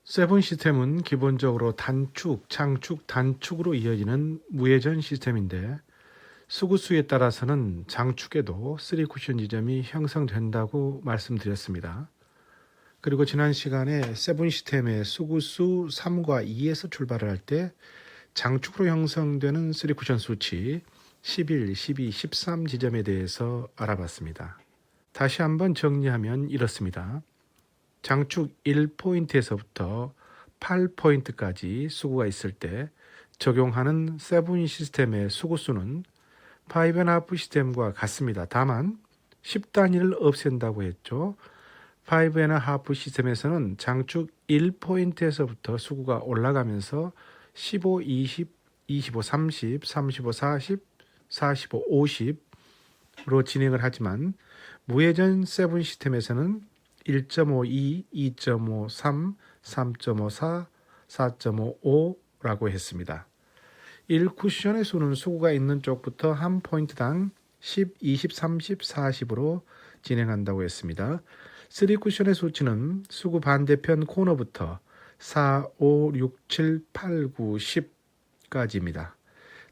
세븐 시스템은 기본적으로 단축, 장축, 단축으로 이어지는 무회전 시스템인데 수구수에 따라서는 장축에도 3쿠션 지점이 형성된다고 말씀드렸습니다. 그리고 지난 시간에 세븐 시스템의 수구수 3과 2에서 출발을 할 때 장축으로 형성되는 3쿠션 수치 11, 12, 13 지점에 대해서 알아봤습니다. 다시 한번 정리하면 이렇습니다. 장축 1포인트에서부터 8포인트까지 수구가 있을 때 적용하는 세븐 시스템의 수구수는 5.5 시스템과 같습니다. 다만 10단위를 없앤다고 했죠. 5.5 시스템에서는 장축 1포인트에서부터 수구가 올라가면서 15, 20, 25, 30, 35, 40, 45, 50로 진행을 하지만 무회전 세븐 시스템에서는 1.52, 2.53, 3.54, 4.55라고 했습니다. 1쿠션의 수는 수구가 있는 쪽부터 한 포인트당 10, 20, 30, 40으로 진행한다고 했습니다. 3쿠션의 수치는 수구 반대편 코너부터 4, 5, 6, 7, 8, 9, 10까지입니다.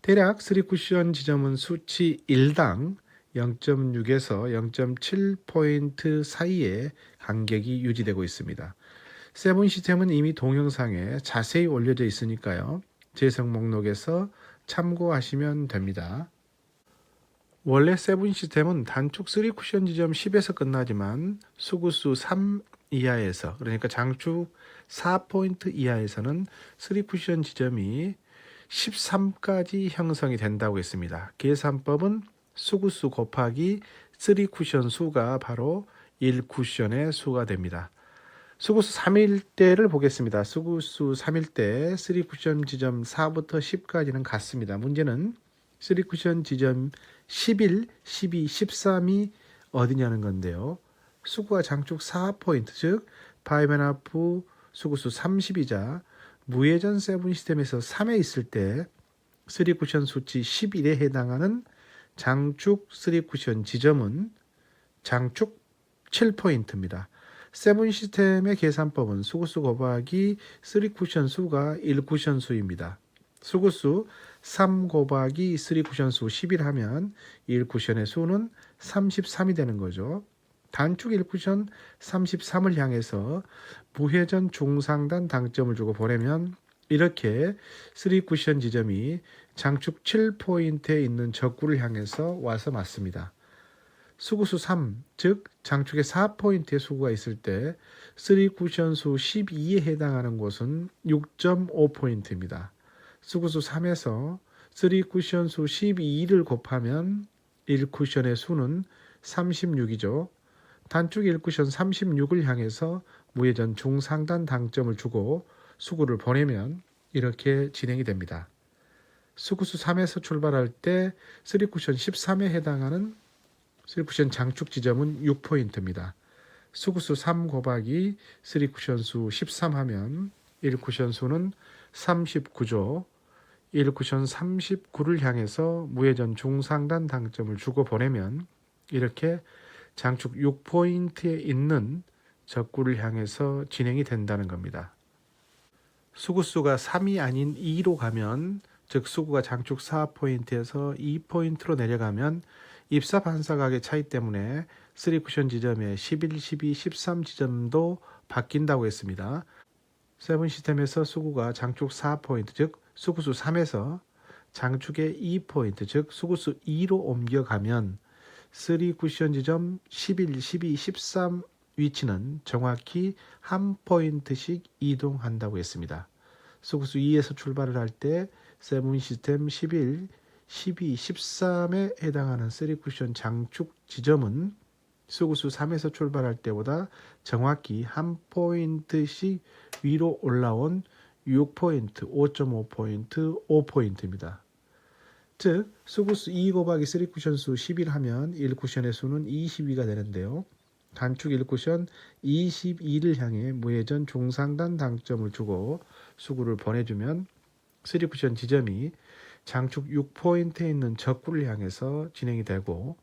대략 3쿠션 지점은 수치 1당 0.6에서 0.7포인트 사이의 간격이 유지되고 있습니다. 세븐 시스템은 이미 동영상에 자세히 올려져 있으니까요. 재생 목록에서 참고하시면 됩니다. 원래 세븐 시스템은 단축 3쿠션 지점 10에서 끝나지만 수구수 3 이하에서, 그러니까 장축 4포인트 이하에서는 3쿠션 지점이 13까지 형성이 된다고 했습니다. 계산법은 수구수 곱하기 3쿠션 수가 바로 1쿠션의 수가 됩니다. 수구수 3일 때를 보겠습니다. 수구수 3일 때 3쿠션 지점 4부터 10까지는 같습니다. 문제는 3쿠션 지점 11, 12, 13이 어디냐는 건데요. 수구가 장축 4포인트, 즉 5.5 수구수 30이자 무회전 세븐 시스템에서 3에 있을 때 3쿠션 수치 11에 해당하는 장축 3쿠션 지점은 장축 7포인트입니다. 세븐 시스템의 계산법은 수구수 곱하기 3쿠션 수가 1쿠션 수입니다. 수구수 3 곱하기 3쿠션 수 11 하면 1쿠션의 수는 33이 되는 거죠. 단축 1쿠션 33을 향해서 무회전 중상단 당점을 주고 보내면 이렇게 3쿠션 지점이 장축 7포인트에 있는 적구를 향해서 와서 맞습니다. 수구수 3, 즉 장축의 4포인트의 수구가 있을 때 3쿠션 수 12에 해당하는 곳은 6.5포인트입니다. 수구수 3에서 3쿠션 수 12를 곱하면 1쿠션의 수는 36이죠. 단축 1쿠션 36을 향해서 무회전 중상단 당점을 주고 수구를 보내면 이렇게 진행이 됩니다. 수구수 3에서 출발할 때 3쿠션 13에 해당하는 3쿠션 장축 지점은 6포인트입니다. 수구수 3 곱하기 3쿠션 수 13 하면 1쿠션 수는 39죠. 1쿠션 39를 향해서 무회전 중상단 당점을 주고 보내면 이렇게 장축 6포인트에 있는 적구를 향해서 진행이 된다는 겁니다. 수구수가 3이 아닌 2로 가면, 즉 수구가 장축 4포인트에서 2포인트로 내려가면 입사 반사각의 차이 때문에 3쿠션 지점의 11, 12, 13 지점도 바뀐다고 했습니다. 세븐 시스템에서 수구가 장축 4포인트, 즉 수구수 3에서 장축의 2포인트, 즉 수구수 2로 옮겨가면 3쿠션 지점 11, 12, 13 위치는 정확히 한 포인트씩 이동한다고 했습니다. 수구수 2에서 출발을 할 때 세븐 시스템 11, 12, 13에 해당하는 3쿠션 장축 지점은 수구수 3에서 출발할 때보다 정확히 한 포인트씩 위로 올라온 6포인트, 5.5포인트, 5포인트입니다. 즉 수구수 2 곱하기 3쿠션 수 11 하면 1쿠션의 수는 22가 되는데요. 단축 1쿠션 22를 향해 무회전 중상단 당점을 주고 수구를 보내주면 3쿠션 지점이 장축 6포인트에 있는 적구를 향해서 진행이 되고,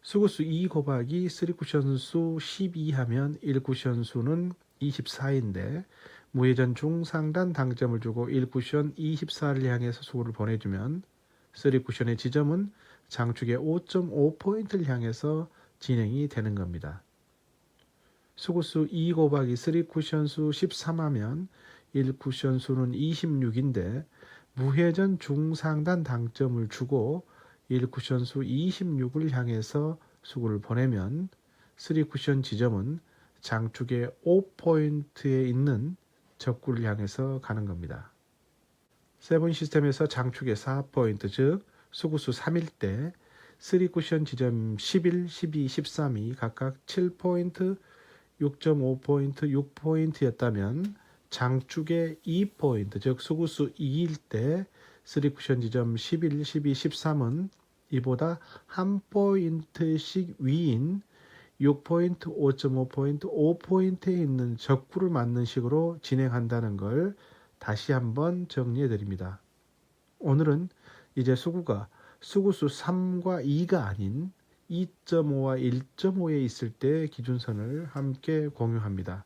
수구수 2 곱하기 3쿠션 수 12 하면 1쿠션 수는 24인데 무회전 중상단 당점을 주고 1쿠션 24를 향해서 수구를 보내주면 3쿠션의 지점은 장축의 5.5포인트를 향해서 진행이 되는 겁니다. 수구수 2 곱하기 3쿠션 수 13하면 1쿠션 수는 26인데 무회전 중상단 당점을 주고 1쿠션 수 26을 향해서 수구를 보내면 3쿠션 지점은 장축의 5포인트에 있는 적구를 향해서 가는 겁니다. 세븐 시스템에서 장축의 4포인트 즉 수구수 3일 때 3쿠션 지점 11, 12, 13이 각각 7포인트, 6.5포인트, 6포인트였다면 장축의 2포인트 즉 수구수 2일 때 3쿠션 지점 11, 12, 13은 이보다 1포인트씩 위인 6포인트, 5.5포인트, 5포인트에 있는 적구를 맞는 식으로 진행한다는 걸 다시 한번 정리해 드립니다. 오늘은 이제 수구가 수구수 3과 2가 아닌 2.5와 1.5에 있을 때 기준선을 함께 공유합니다.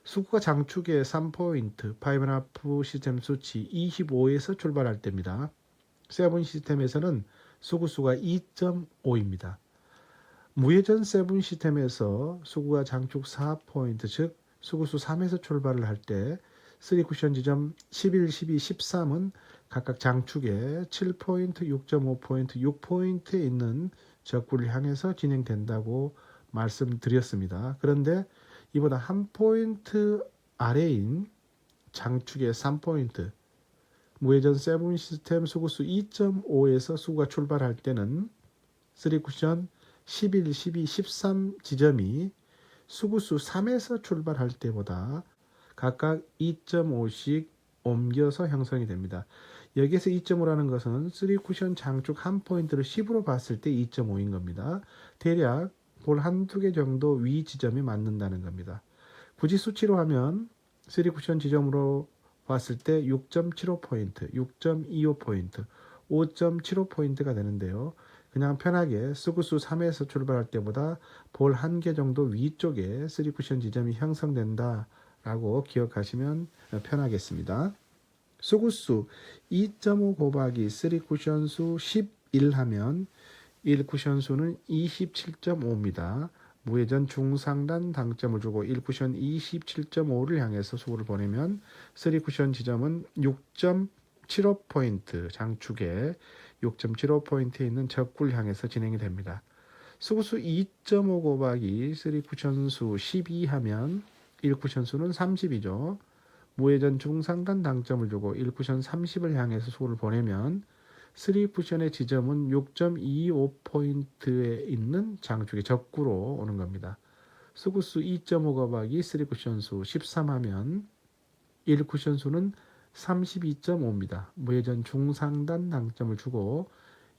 수구가 장축의 3포인트, 5.5 시스템 수치 25에서 출발할 때입니다. 세븐 시스템에서는 수구수가 2.5입니다. 무회전 세븐 시스템에서 수구가 장축 4포인트 즉 수구수 3에서 출발을 할 때 3쿠션 지점 11, 12, 13은 각각 장축에 7포인트, 6.5포인트, 6포인트에 있는 적구를 향해서 진행된다고 말씀드렸습니다. 그런데 이보다 한 포인트 아래인 장축의 3포인트 무회전 세븐 시스템 수구수 2.5에서 수구가 출발할 때는 3쿠션 11, 12, 13 지점이 수구수 3에서 출발할 때보다 각각 2.5씩 옮겨서 형성이 됩니다. 여기에서 2.5라는 것은 3쿠션 장축 1포인트를 10으로 봤을 때 2.5인 겁니다. 대략 볼 한두 개 정도 위 지점에 맞는다는 겁니다. 굳이 수치로 하면 3쿠션 지점으로 봤을 때 6.75포인트, 6.25포인트, 5.75포인트가 되는데요. 그냥 편하게 수구수 3에서 출발할 때보다 볼 한 개 정도 위쪽에 3쿠션 지점이 형성된다 라고 기억하시면 편하겠습니다. 수구수 2.5 곱하기 3쿠션 수 11 하면 1쿠션 수는 27.5입니다. 무회전 중상단 당점을 주고 1쿠션 27.5를 향해서 수구를 보내면 3쿠션 지점은 6.75포인트 장축에 6.75포인트에 있는 적구를 향해서 진행이 됩니다. 수구수 2.5 곱하기 3쿠션 수 12 하면 1쿠션 수는 30이죠. 무회전 중상단 당점을 주고 1쿠션 30을 향해서 수구를 보내면 3쿠션의 지점은 6.25포인트에 있는 장축의 적구로 오는 겁니다. 수구수 2.5 곱하기 3쿠션 수 13 하면 1쿠션 수는 32.5입니다. 무회전 중상단 당점을 주고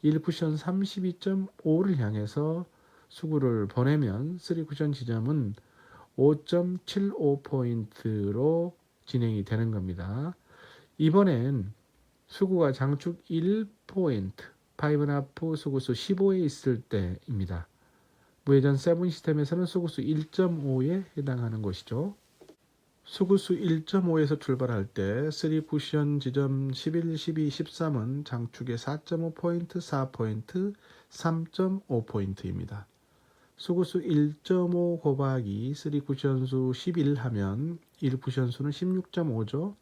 1쿠션 32.5를 향해서 수구를 보내면 3쿠션 지점은 5.75포인트로 진행이 되는 겁니다. 이번엔 수구가 장축 1포인트, 5.5 수구수 15에 있을 때입니다. 무회전 세븐 시스템에서는 수구수 1.5에 해당하는 것이죠. 수구수 1.5에서 출발할 때 3쿠션 지점 11, 12, 13은 장축의 4.5포인트, 4포인트, 3.5포인트입니다. 수구수 1.5 곱하기 3쿠션 수 11 하면 1쿠션 수는 16.5죠.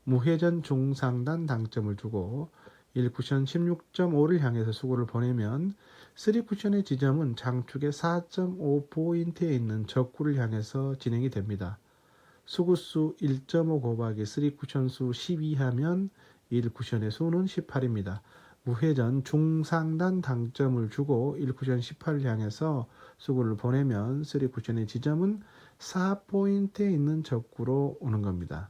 무회전 중상단 당점을 주고 1쿠션 16.5를 향해서 수구를 보내면 3쿠션의 지점은 장축의 4.5포인트에 있는 적구를 향해서 진행이 됩니다. 수구수 1.5 곱하기 3쿠션 수 12 하면 1쿠션의 수는 18입니다. 무회전 중상단 당점을 주고 1쿠션 18을 향해서 수구를 보내면 3쿠션의 지점은 4포인트에 있는 적구로 오는 겁니다.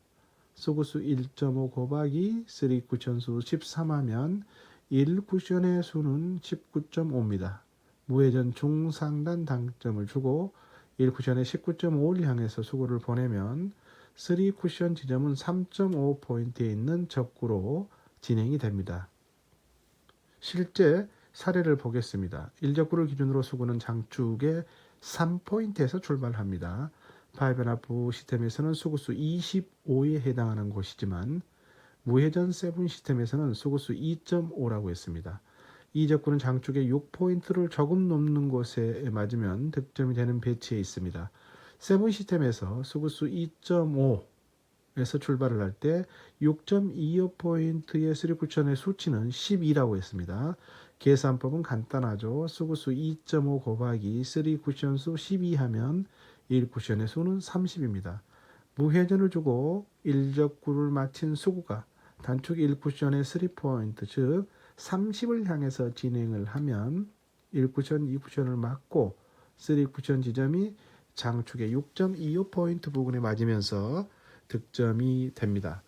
수구수 1.5 곱하기 3쿠션 수 13 하면 1쿠션의 수는 19.5입니다. 무회전 중상단 당점을 주고 1쿠션의 19.5를 향해서 수구를 보내면 3쿠션 지점은 3.5포인트에 있는 적구로 진행이 됩니다. 실제 사례를 보겠습니다. 1적구를 기준으로 수구는 장축의 3포인트에서 출발합니다. 파이브앤하프 시스템에서는 수구수 25에 해당하는 곳이지만 무회전 세븐 시스템에서는 수구수 2.5라고 했습니다. 이 적구는 장축의 6포인트를 조금 넘는 곳에 맞으면 득점이 되는 배치에 있습니다. 세븐 시스템에서 수구수 2.5에서 출발을 할 때 6.25포인트의 3쿠션의 수치는 12라고 했습니다. 계산법은 간단하죠. 수구수 2.5 곱하기 3쿠션 수 12 하면 1쿠션의 수는 30입니다. 무회전을 주고 1적구를 마친 수구가 단축 1쿠션의 3포인트 즉 30을 향해서 진행을 하면 1쿠션, 2쿠션을 맞고 3쿠션 지점이 장축의 6.25포인트 부근에 맞으면서 득점이 됩니다.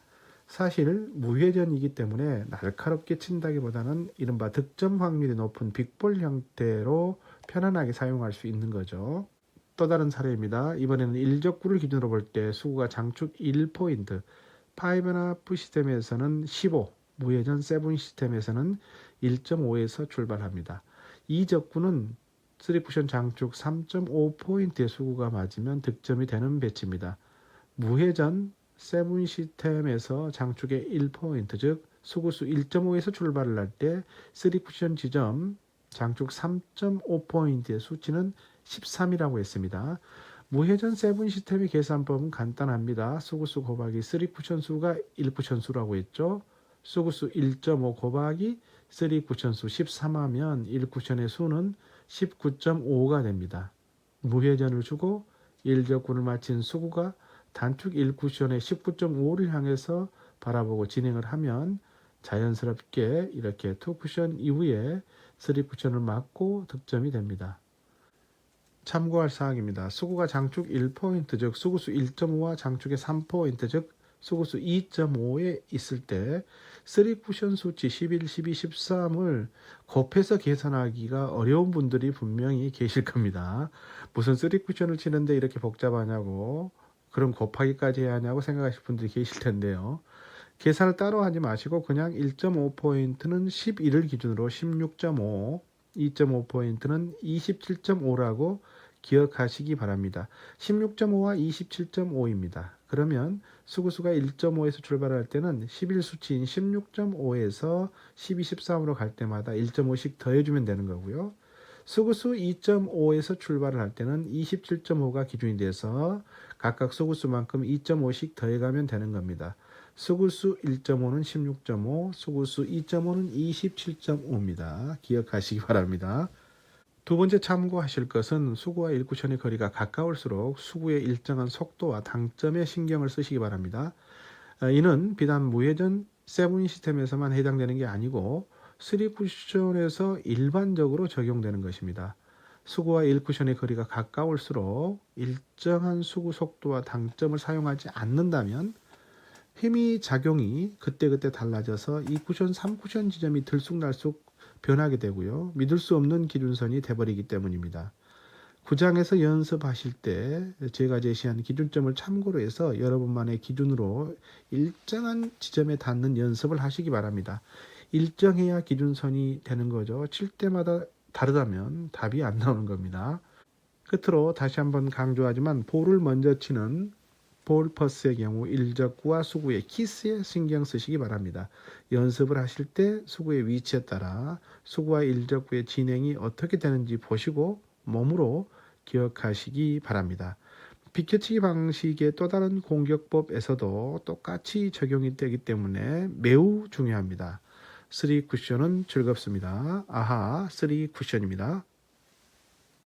사실 무회전이기 때문에 날카롭게 친다기보다는 이른바 득점 확률이 높은 빅볼 형태로 편안하게 사용할 수 있는 거죠. 또 다른 사례입니다. 이번에는 1적구를 기준으로 볼 때 수구가 장축 1포인트, 파이브앤하프 시스템에서는 15, 무회전 세븐 시스템에서는 1.5에서 출발합니다. 이 적구는 3쿠션 장축 3.5포인트의 수구가 맞으면 득점이 되는 배치입니다. 무회전 세븐 시스템에서 장축의 1포인트 즉 수구수 1.5에서 출발을 할 때 3쿠션 지점 장축 3.5포인트의 수치는 13이라고 했습니다. 무회전 세븐 시스템의 계산법은 간단합니다. 수구수 곱하기 3쿠션 수가 1쿠션 수라고 했죠. 수구수 1.5 곱하기 3쿠션 수 13하면 1쿠션의 수는 19.5가 됩니다. 무회전을 주고 1적구를 마친 수구가 단축 1쿠션의 19.5를 향해서 바라보고 진행을 하면 자연스럽게 이렇게 2쿠션 이후에 3쿠션을 맞고 득점이 됩니다. 참고할 사항입니다. 수구가 장축 1포인트 즉 수구수 1.5와 장축의 3포인트 즉 수구수 2.5에 있을 때 3쿠션 수치 11, 12, 13을 곱해서 계산하기가 어려운 분들이 분명히 계실 겁니다. 무슨 3쿠션을 치는데 이렇게 복잡하냐고 그럼 곱하기까지 해야 하냐고 생각하실 분들이 계실 텐데요. 계산을 따로 하지 마시고 그냥 1.5포인트는 11을 기준으로 16.5, 2.5포인트는 27.5라고 기억하시기 바랍니다. 16.5와 27.5입니다. 그러면 수구수가 1.5에서 출발할 때는 11 수치인 16.5에서 12, 13으로 갈 때마다 1.5씩 더해주면 되는 거고요. 수구수 2.5에서 출발을 할 때는 27.5가 기준이 돼서 각각 수구수만큼 2.5씩 더해가면 되는 겁니다. 수구수 1.5는 16.5, 수구수 2.5는 27.5입니다. 기억하시기 바랍니다. 두 번째 참고하실 것은 수구와 1쿠션의 거리가 가까울수록 수구의 일정한 속도와 당점에 신경을 쓰시기 바랍니다. 이는 비단 무회전 세븐 시스템에서만 해당되는 게 아니고 3쿠션에서 일반적으로 적용되는 것입니다. 수구와 1쿠션의 거리가 가까울수록 일정한 수구 속도와 당점을 사용하지 않는다면 힘의 작용이 그때그때 달라져서 2쿠션, 3쿠션 지점이 들쑥날쑥 변하게 되고요. 믿을 수 없는 기준선이 돼버리기 때문입니다. 구장에서 연습하실 때 제가 제시한 기준점을 참고로 해서 여러분만의 기준으로 일정한 지점에 닿는 연습을 하시기 바랍니다. 일정해야 기준선이 되는 거죠. 칠 때마다 다르다면 답이 안 나오는 겁니다. 끝으로 다시 한번 강조하지만 볼을 먼저 치는 볼 퍼스의 경우 1적구와 수구의 키스에 신경 쓰시기 바랍니다. 연습을 하실 때 수구의 위치에 따라 수구와 1적구의 진행이 어떻게 되는지 보시고 몸으로 기억하시기 바랍니다. 비켜치기 방식의 또 다른 공격법에서도 똑같이 적용이 되기 때문에 매우 중요합니다. 3쿠션은 즐겁습니다. 아하, 3쿠션입니다.